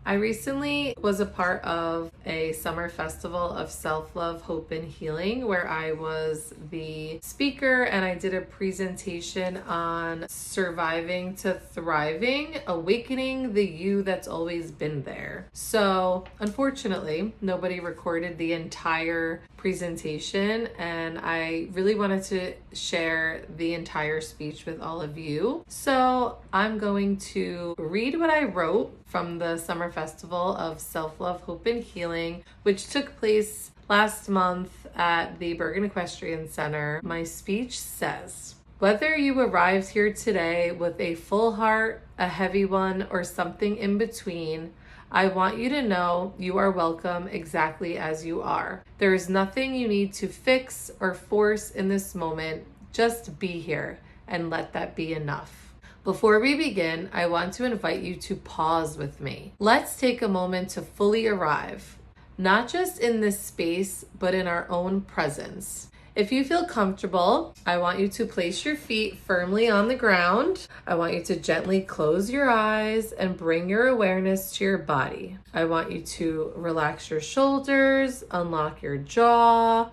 I recently was a part of a summer festival of self-love, hope, and healing where I was the speaker and I did a presentation on surviving to thriving, awakening the you that's always been there. So unfortunately, nobody recorded the entire presentation, and I really wanted to share the entire speech with all of you. So I'm going to read what I wrote from the Summer Festival of Self-Love, Hope, and Healing, which took place last month at the Bergen Equestrian Center. My speech says, whether you arrived here today with a full heart, a heavy one, or something in between, I want you to know you are welcome exactly as you are. There is nothing you need to fix or force in this moment. Just be here and let that be enough. Before we begin, I want to invite you to pause with me. Let's take a moment to fully arrive, not just in this space, but in our own presence. If you feel comfortable, I want you to place your feet firmly on the ground. I want you to gently close your eyes and bring your awareness to your body. I want you to relax your shoulders, unlock your jaw,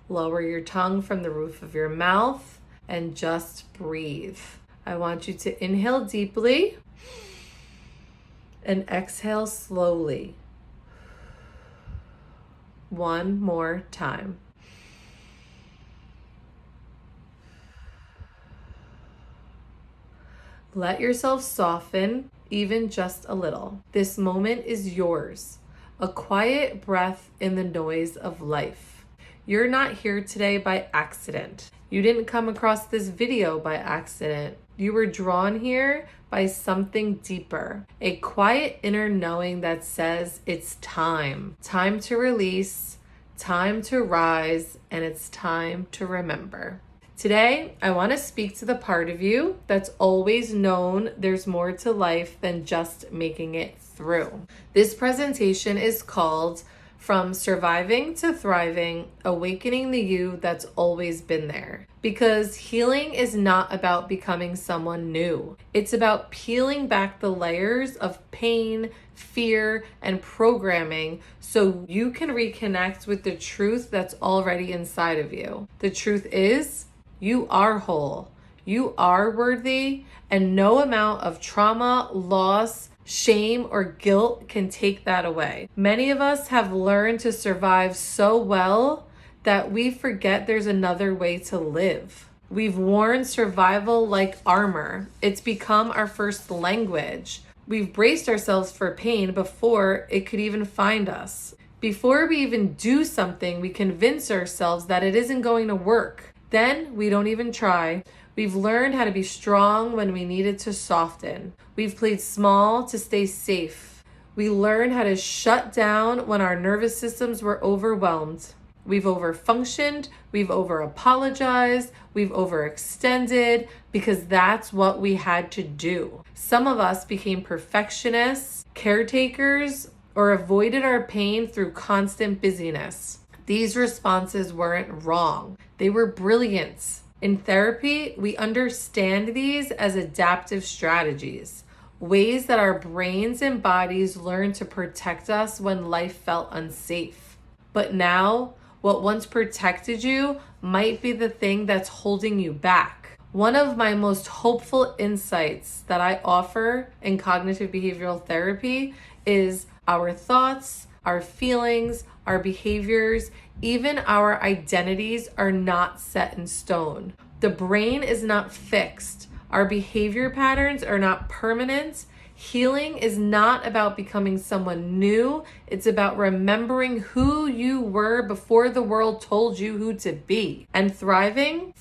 lower your tongue from the roof of your mouth, and just breathe. I want you to inhale deeply and exhale slowly. One more time. Let yourself soften, even just a little. This moment is yours, a quiet breath in the noise of life. You're not here today by accident. You didn't come across this video by accident. You were drawn here by something deeper, a quiet inner knowing that says it's time. Time to release, time to rise, and it's time to remember. Today, I want to speak to the part of you that's always known there's more to life than just making it through. This presentation is called From Surviving to Thriving, Awakening the You That's Always Been There. Because healing is not about becoming someone new. It's about peeling back the layers of pain, fear, and programming so you can reconnect with the truth that's already inside of you. The truth is, you are whole, you are worthy, and no amount of trauma, loss, shame, or guilt can take that away. Many of us have learned to survive so well that we forget there's another way to live. We've worn survival like armor. It's become our first language. We've braced ourselves for pain before it could even find us. Before we even do something, we convince ourselves that it isn't going to work. Then we don't even try. We've learned how to be strong when we needed to soften. We've played small to stay safe. We learned how to shut down when our nervous systems were overwhelmed. We've overfunctioned, we've over-apologized, we've overextended because that's what we had to do. Some of us became perfectionists, caretakers, or avoided our pain through constant busyness. These responses weren't wrong. They were brilliant. In therapy, we understand these as adaptive strategies, ways that our brains and bodies learn to protect us when life felt unsafe. But now, what once protected you might be the thing that's holding you back. One of my most hopeful insights that I offer in cognitive behavioral therapy is our thoughts, our feelings, our behaviors, even our identities are not set in stone. The brain is not fixed. Our behavior patterns are not permanent. Healing is not about becoming someone new. It's about remembering who you were before the world told you who to be. And thriving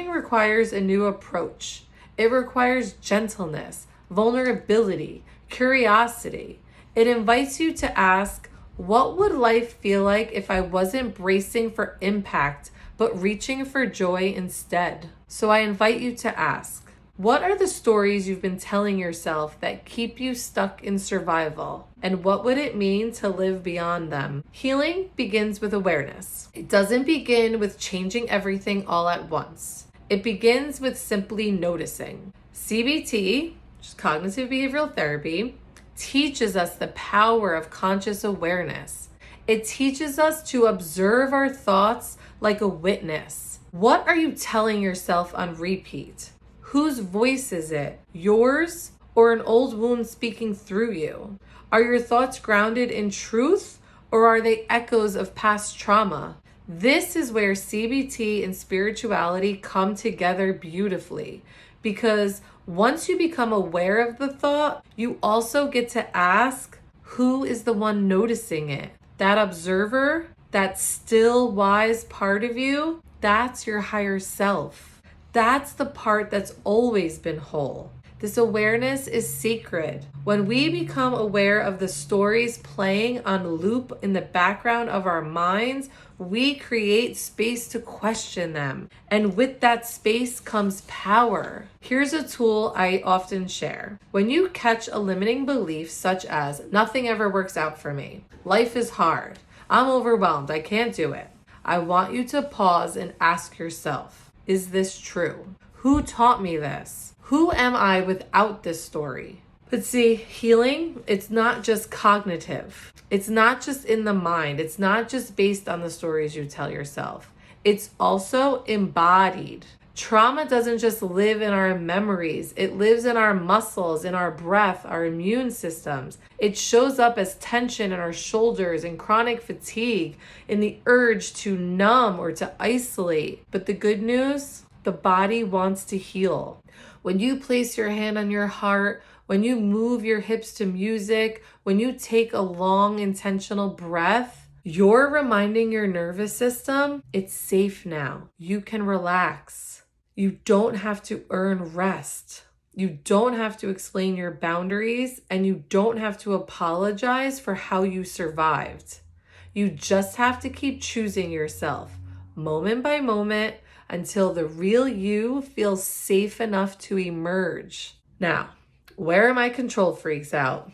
requires a new approach. It requires gentleness, vulnerability, curiosity. It invites you to ask, what would life feel like if I wasn't bracing for impact, but reaching for joy instead? So I invite you to ask, what are the stories you've been telling yourself that keep you stuck in survival? And what would it mean to live beyond them? Healing begins with awareness. It doesn't begin with changing everything all at once. It begins with simply noticing. CBT, which is cognitive behavioral therapy, teaches us the power of conscious awareness. It teaches us to observe our thoughts like a witness. What are you telling yourself on repeat? Whose voice is it? Yours or an old wound speaking through you? Are your thoughts grounded in truth or are they echoes of past trauma? This is where CBT and spirituality come together beautifully, because once you become aware of the thought, you also get to ask, who is the one noticing it? That observer, that still wise part of you, that's your higher self. That's the part that's always been whole. This awareness is sacred. When we become aware of the stories playing on loop in the background of our minds, we create space to question them. And with that space comes power. Here's a tool I often share. When you catch a limiting belief such as, nothing ever works out for me, life is hard, I'm overwhelmed, I can't do it, I want you to pause and ask yourself, is this true? Who taught me this? Who am I without this story? But see, healing, it's not just cognitive. It's not just in the mind. It's not just based on the stories you tell yourself. It's also embodied. Trauma doesn't just live in our memories. It lives in our muscles, in our breath, our immune systems. It shows up as tension in our shoulders and chronic fatigue, in the urge to numb or to isolate. But the good news, the body wants to heal. When you place your hand on your heart, when you move your hips to music, when you take a long intentional breath, you're reminding your nervous system, it's safe now. You can relax. You don't have to earn rest. You don't have to explain your boundaries, and you don't have to apologize for how you survived. You just have to keep choosing yourself moment by moment until the real you feels safe enough to emerge. Now, where are my control freaks out?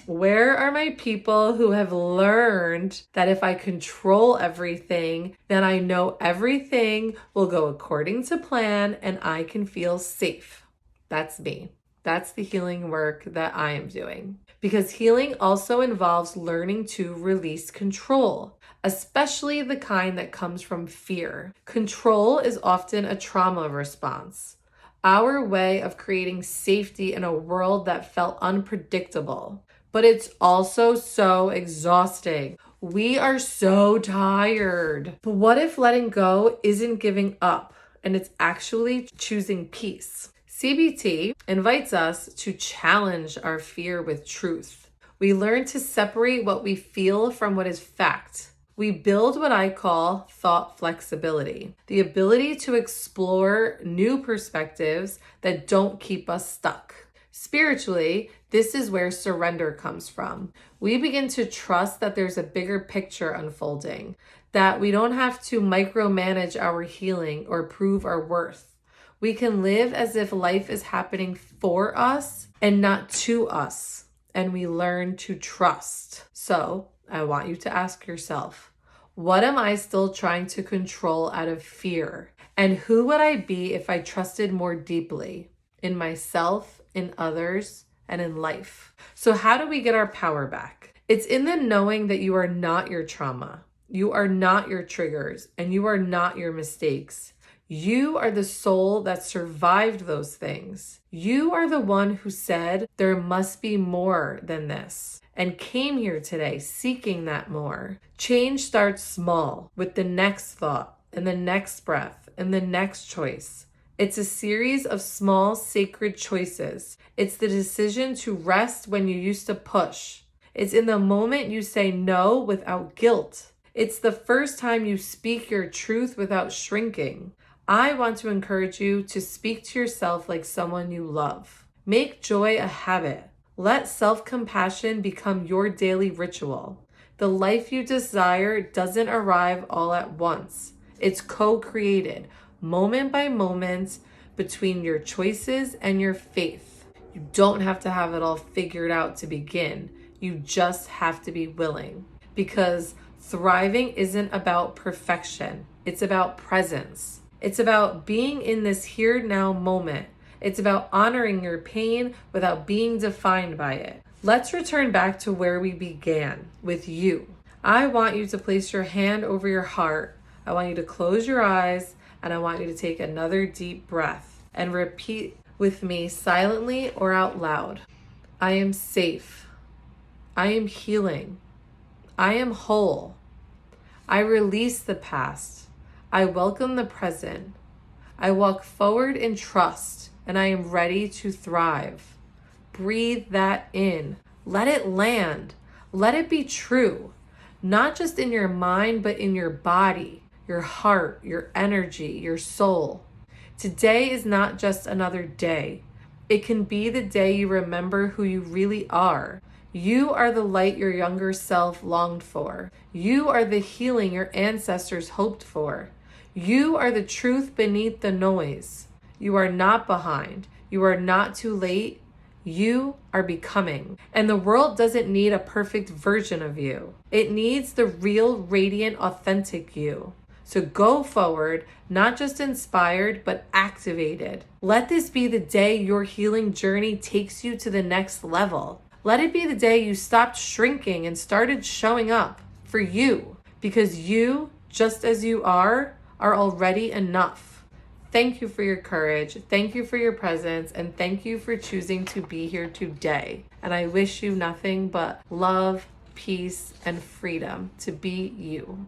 Where are my people who have learned that if I control everything, then I know everything will go according to plan and I can feel safe? That's me. That's the healing work that I am doing. Because healing also involves learning to release control, especially the kind that comes from fear. Control is often a trauma response, our way of creating safety in a world that felt unpredictable. But it's also so exhausting. We are so tired. But what if letting go isn't giving up and it's actually choosing peace? CBT invites us to challenge our fear with truth. We learn to separate what we feel from what is fact. We build what I call thought flexibility, the ability to explore new perspectives that don't keep us stuck. Spiritually, this is where surrender comes from. We begin to trust that there's a bigger picture unfolding, that we don't have to micromanage our healing or prove our worth. We can live as if life is happening for us and not to us, and we learn to trust. So, I want you to ask yourself, what am I still trying to control out of fear? And who would I be if I trusted more deeply in myself, in others, and in life? So how do we get our power back? It's in the knowing that you are not your trauma. You are not your triggers, and you are not your mistakes. You are the soul that survived those things. You are the one who said there must be more than this and came here today seeking that more. Change starts small with the next thought and the next breath and the next choice. It's a series of small sacred choices. It's the decision to rest when you used to push. It's in the moment you say no without guilt. It's the first time you speak your truth without shrinking. I want to encourage you to speak to yourself like someone you love. Make joy a habit. Let self-compassion become your daily ritual. The life you desire doesn't arrive all at once. It's co-created, moment by moment, between your choices and your faith. You don't have to have it all figured out to begin. You just have to be willing. Because thriving isn't about perfection. It's about presence. It's about being in this here now moment It's about honoring your pain without being defined by it. Let's return back to where we began, with you. I want you to place your hand over your heart. I want you to close your eyes, and I want you to take another deep breath and repeat with me silently or out loud. I am safe. I am healing. I am whole. I release the past. I welcome the present. I walk forward in trust, and I am ready to thrive. Breathe that in. Let it land. Let it be true, not just in your mind, but in your body, your heart, your energy, your soul. Today is not just another day. It can be the day you remember who you really are. You are the light your younger self longed for. You are the healing your ancestors hoped for. You are the truth beneath the noise. You are not behind. You are not too late. You are becoming. And the world doesn't need a perfect version of you. It needs the real, radiant, authentic you. So go forward, not just inspired, but activated. Let this be the day your healing journey takes you to the next level. Let it be the day you stopped shrinking and started showing up for you, because you, just as you are already enough. Thank you for your courage. Thank you for your presence. And thank you for choosing to be here today. And I wish you nothing but love, peace, and freedom to be you.